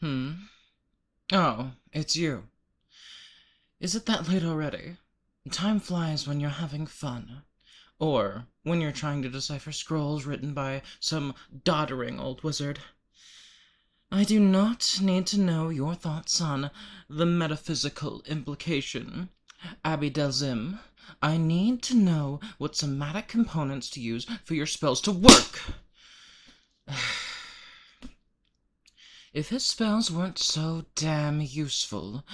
Oh, it's you. Is it that late already? Time flies when you're having fun. Or when you're trying to decipher scrolls written by some doddering old wizard. I do not need to know your thoughts on the metaphysical implication, Abby Delzim. I need to know what somatic components to use for your spells to work. If his spells weren't so damn useful,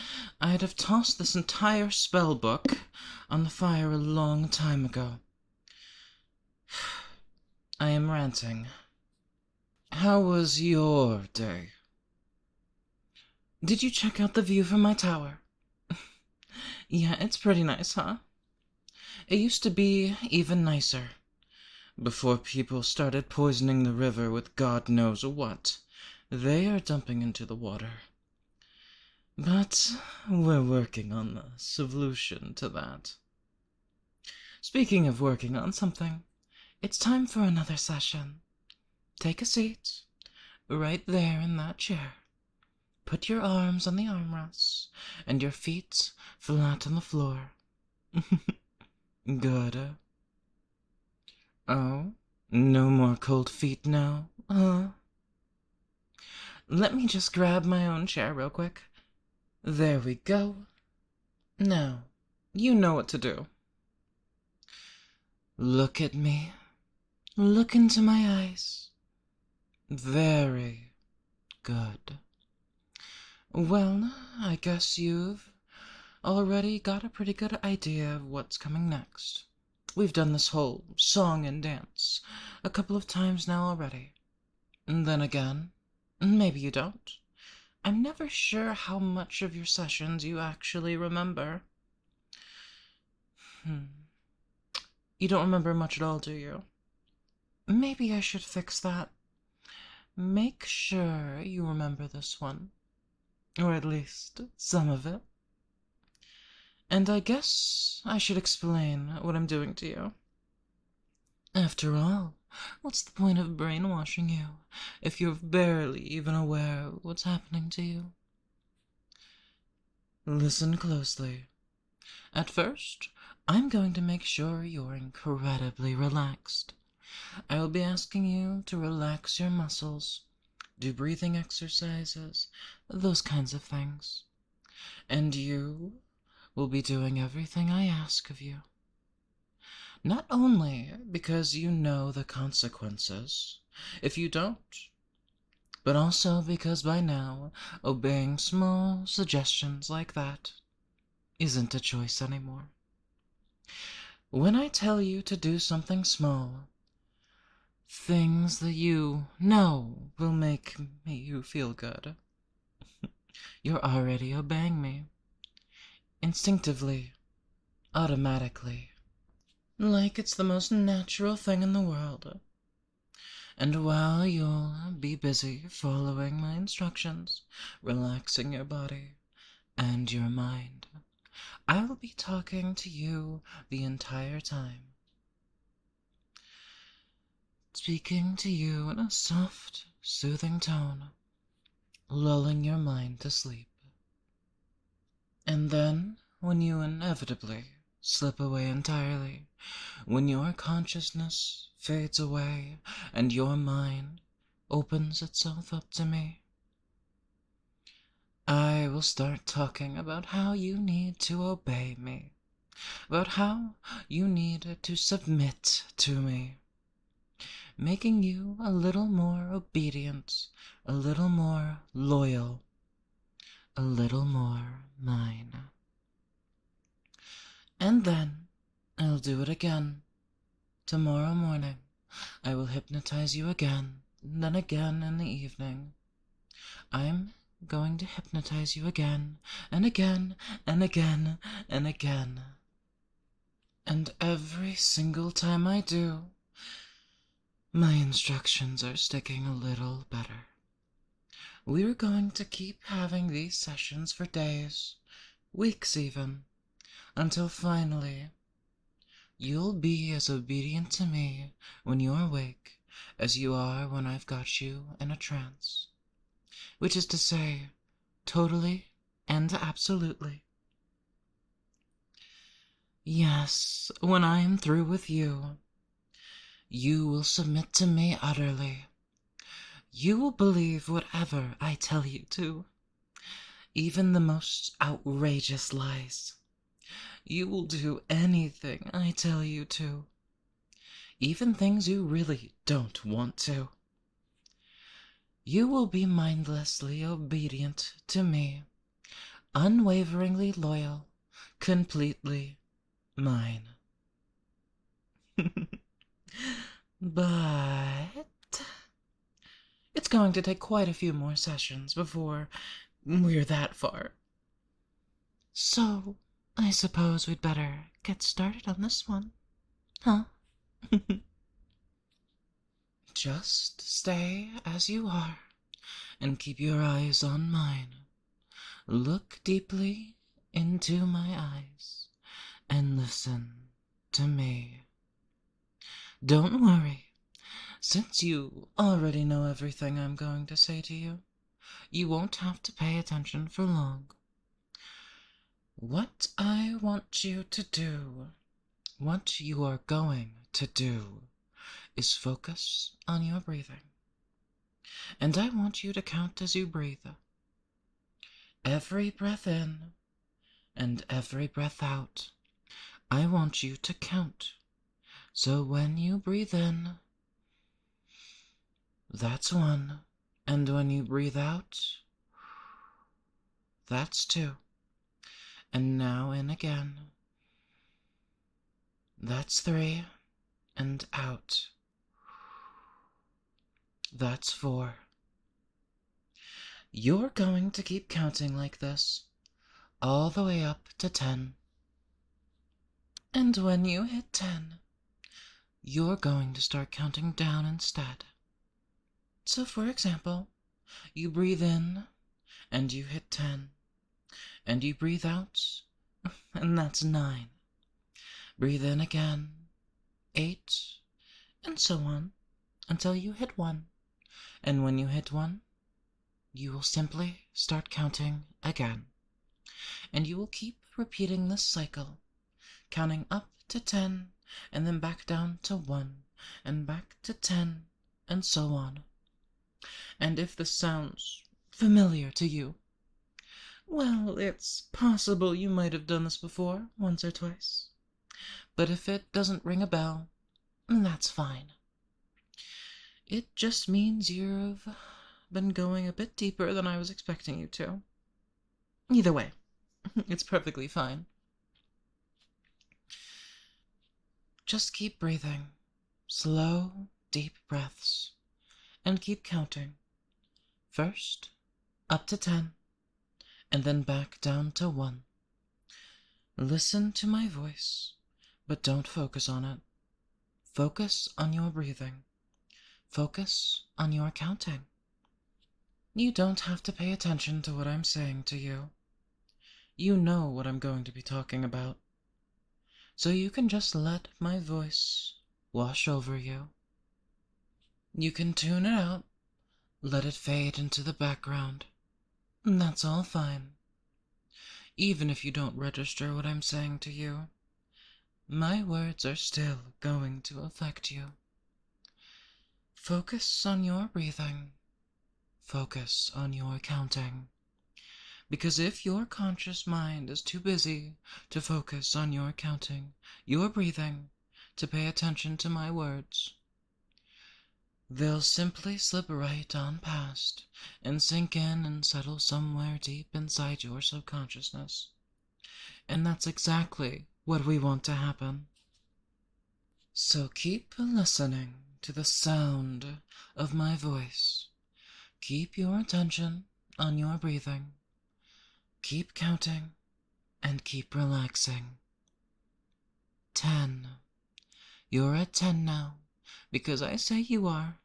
I'd have tossed this entire spell book on the fire a long time ago. I am ranting. How was your day? Did you check out the view from my tower? Yeah, it's pretty nice, huh? It used to be even nicer. Before people started poisoning the river with God knows what they are dumping into the water. But we're working on the solution to that. Speaking of working on something, it's time for another session. Take a seat, right there in that chair. Put your arms on the armrests, and your feet flat on the floor. Good. Oh, no more cold feet now, huh? Let me just grab my own chair real quick. There we go. Now, you know what to do. Look at me. Look into my eyes. Very good. Well, I guess you've already got a pretty good idea of what's coming next. We've done this whole song and dance a couple of times now already. And then again, maybe you don't. I'm never sure how much of your sessions you actually remember. You don't remember much at all, do you? Maybe I should fix that. Make sure you remember this one. Or at least some of it. And I guess I should explain what I'm doing to you. After all, what's the point of brainwashing you if you're barely even aware of what's happening to you? Listen closely. At first, I'm going to make sure you're incredibly relaxed. I will be asking you to relax your muscles, do breathing exercises, those kinds of things. And you will be doing everything I ask of you. Not only because you know the consequences if you don't, but also because by now obeying small suggestions like that isn't a choice anymore. When I tell you to do something small, things that you know will make you feel good, you're already obeying me. Instinctively, automatically. Like it's the most natural thing in the world. And while you'll be busy following my instructions, relaxing your body and your mind, I'll be talking to you the entire time. Speaking to you in a soft, soothing tone, lulling your mind to sleep. And then, when you inevitably slip away entirely, when your consciousness fades away and your mind opens itself up to me, I will start talking about how you need to obey me, about how you need to submit to me, making you a little more obedient, a little more loyal, a little more mine. And then I'll do it again. Tomorrow morning, I will hypnotize you again, then again in the evening. I'm going to hypnotize you again, and again, and again, and again. And every single time I do, my instructions are sticking a little better. We're going to keep having these sessions for days, weeks even, until finally you'll be as obedient to me when you're awake as you are when I've got you in a trance. which is to say, totally and absolutely. Yes, when I am through with you, you will submit to me utterly. You will believe whatever I tell you to, even the most outrageous lies. You will do anything I tell you to, even things you really don't want to. You will be mindlessly obedient to me, unwaveringly loyal, completely mine. But it's going to take quite a few more sessions before we're that far. So, I suppose we'd better get started on this one, huh? Just stay as you are and keep your eyes on mine. Look deeply into my eyes and listen to me. Don't worry, since you already know everything I'm going to say to you, you won't have to pay attention for long. What I want you to do, what you are going to do, is focus on your breathing. And I want you to count as you breathe. Every breath in and every breath out, I want you to count. So when you breathe in, that's 1. And when you breathe out, that's 2. And now in again. That's 3. And out. That's 4. You're going to keep counting like this, all the way up to 10. And when you hit 10, you're going to start counting down instead. So for example, you breathe in, and you hit 10. And you breathe out, and that's 9. Breathe in again, 8, and so on, until you hit 1. And when you hit 1, you will simply start counting again. And you will keep repeating this cycle, counting up to 10, and then back down to 1, and back to 10, and so on. And if this sounds familiar to you, well, it's possible you might have done this before, once or twice. But if it doesn't ring a bell, that's fine. It just means you've been going a bit deeper than I was expecting you to. Either way, it's perfectly fine. Just keep breathing, slow, deep breaths, and keep counting. First, up to 10, and then back down to 1. Listen to my voice, but don't focus on it. Focus on your breathing. Focus on your counting. You don't have to pay attention to what I'm saying to you. You know what I'm going to be talking about. So you can just let my voice wash over you. You can tune it out, let it fade into the background. That's all fine. Even if you don't register what I'm saying to you, my words are still going to affect you. Focus on your breathing. Focus on your counting. Because if your conscious mind is too busy to focus on your counting, your breathing, to pay attention to my words, they'll simply slip right on past and sink in and settle somewhere deep inside your subconsciousness. And that's exactly what we want to happen. So keep listening to the sound of my voice. Keep your attention on your breathing. Keep counting and keep relaxing. 10. You're at 10 now, because I say you are.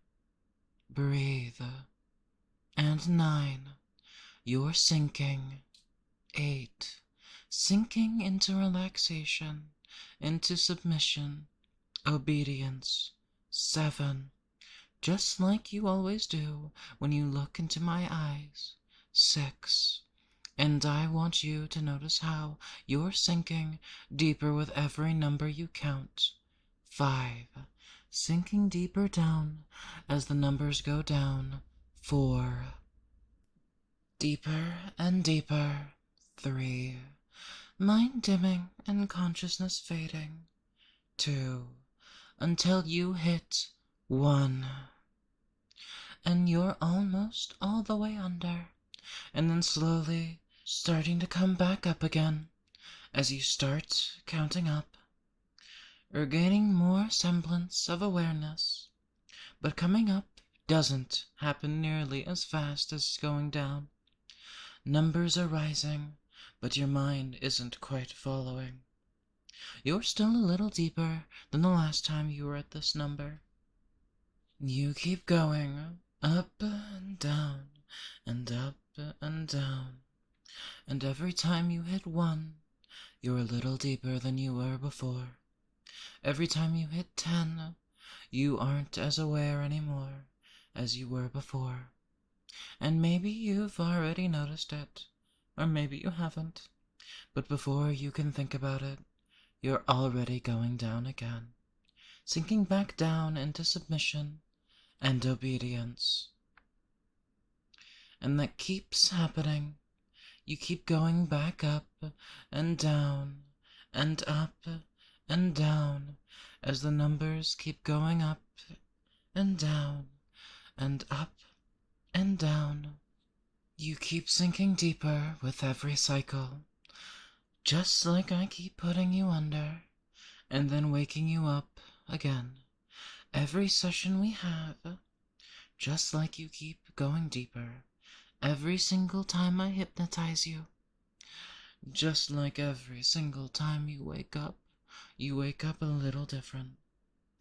Breathe. And 9. You're sinking. 8. Sinking into relaxation, into submission, obedience. 7. just like you always do when you look into my eyes. 6. And I want you to notice how you're sinking deeper with every number you count. 5. Sinking deeper down as the numbers go down. 4. Deeper and deeper. 3. Mind dimming and consciousness fading. 2. Until you hit 1. And you're almost all the way under, and then slowly starting to come back up again as you start counting up, regaining more semblance of awareness. But coming up doesn't happen nearly as fast as going down. Numbers are rising, but your mind isn't quite following. You're still a little deeper than the last time you were at this number. You keep going, up and down, and up and down. And every time you hit 1, you're a little deeper than you were before. Every time you hit 10, you aren't as aware anymore as you were before. And maybe you've already noticed it, or maybe you haven't. But before you can think about it, you're already going down again, sinking back down into submission and obedience. And that keeps happening. You keep going back up and down and up and down as the numbers keep going up and down and up and down. You keep sinking deeper with every cycle, just like I keep putting you under and then waking you up again. Every session we have, just like you keep going deeper. Every single time I hypnotize you, just like every single time you wake up a little different,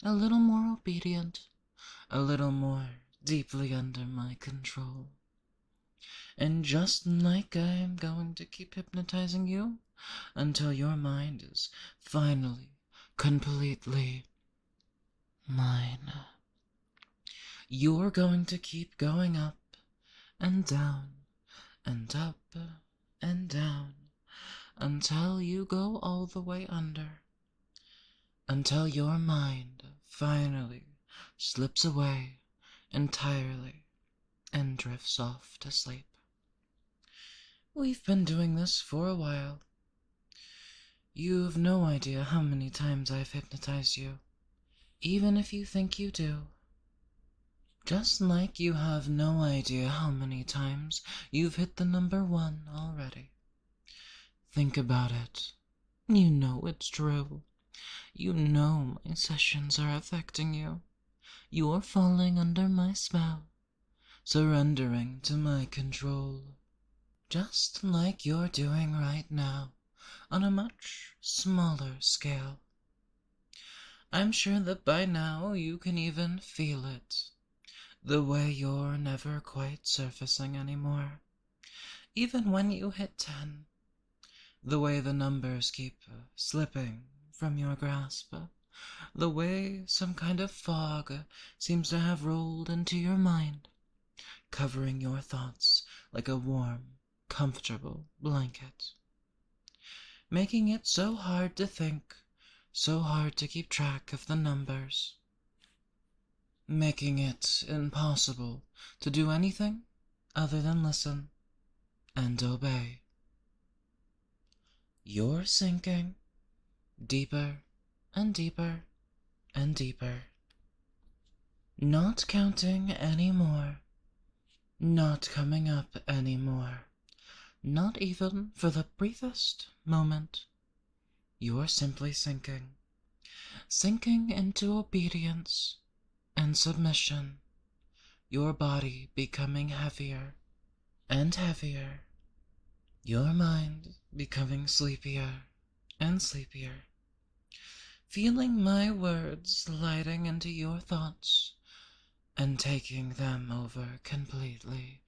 a little more obedient, a little more deeply under my control. And just like I'm going to keep hypnotizing you until your mind is finally, completely mine, you're going to keep going up and down and up and down until you go all the way under, until your mind finally slips away entirely and drifts off to sleep. We've been doing this for a while. You've no idea how many times I've hypnotized you, even if you think you do. Just like you have no idea how many times you've hit the number 1 already. Think about it. You know it's true. You know my sessions are affecting you. You're falling under my spell, surrendering to my control. Just like you're doing right now, on a much smaller scale. I'm sure that by now you can even feel it. The way you're never quite surfacing anymore. Even when you hit 10. The way the numbers keep slipping from your grasp. The way some kind of fog seems to have rolled into your mind, covering your thoughts like a warm, comfortable blanket. Making it so hard to think, so hard to keep track of the numbers. Making it impossible to do anything other than listen and obey. You're sinking deeper and deeper and deeper. Not counting anymore. Not coming up anymore. Not even for the briefest moment. You're simply sinking. Sinking into obedience and submission, your body becoming heavier and heavier, your mind becoming sleepier and sleepier, feeling my words sliding into your thoughts and taking them over completely.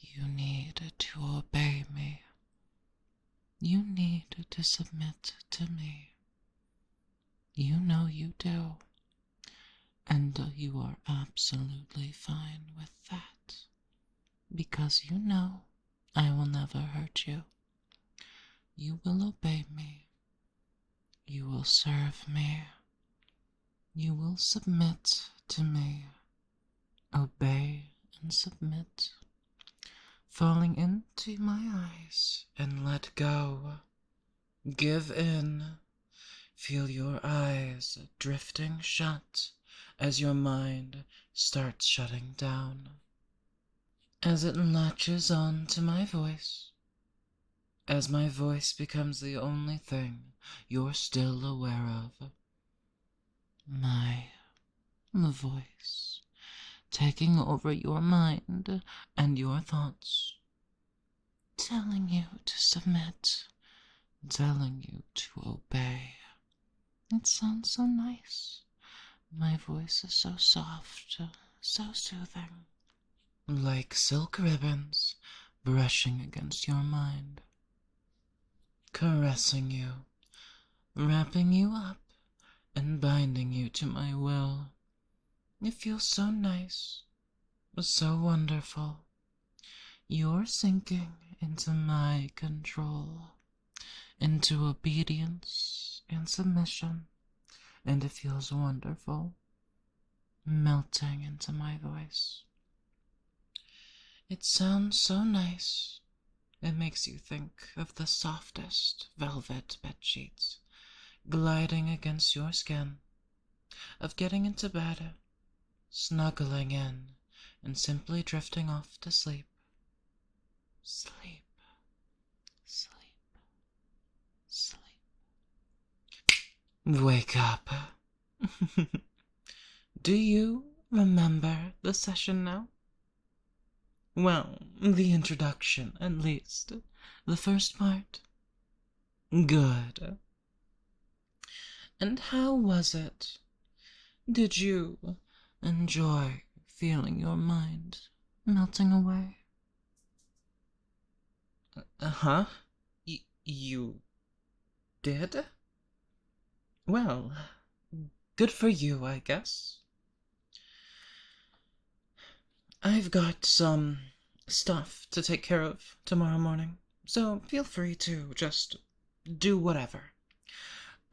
You need to obey me. You need to submit to me. You know you do. And you are absolutely fine with that, because you know I will never hurt you. You will obey me. You will serve me. You will submit to me. Obey and submit. Falling into my eyes and let go. Give in. Feel your eyes drifting shut as your mind starts shutting down. As it latches on to my voice. As my voice becomes the only thing you're still aware of. My voice taking over your mind and your thoughts. Telling you to submit. Telling you to obey. It sounds so nice. My voice is so soft, so soothing. Like silk ribbons brushing against your mind. Caressing you, wrapping you up, and binding you to my will. It feels so nice, so wonderful. You're sinking into my control, into obedience and submission, and it feels wonderful, melting into my voice. It sounds so nice. It makes you think of the softest velvet bedsheets gliding against your skin, of getting into bed, snuggling in, and simply drifting off to sleep. Sleep, sleep, sleep. Wake up. Do you remember the session now? Well, the introduction, at least. The first part. Good. And how was it? Did you enjoy feeling your mind melting away? Huh? You did? Well, good for you, I guess. I've got some stuff to take care of tomorrow morning, so feel free to just do whatever.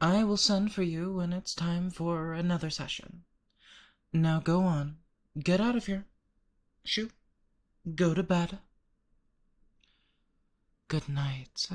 I will send for you when it's time for another session. Now go on. Get out of here. Shoo. Go to bed. Good night.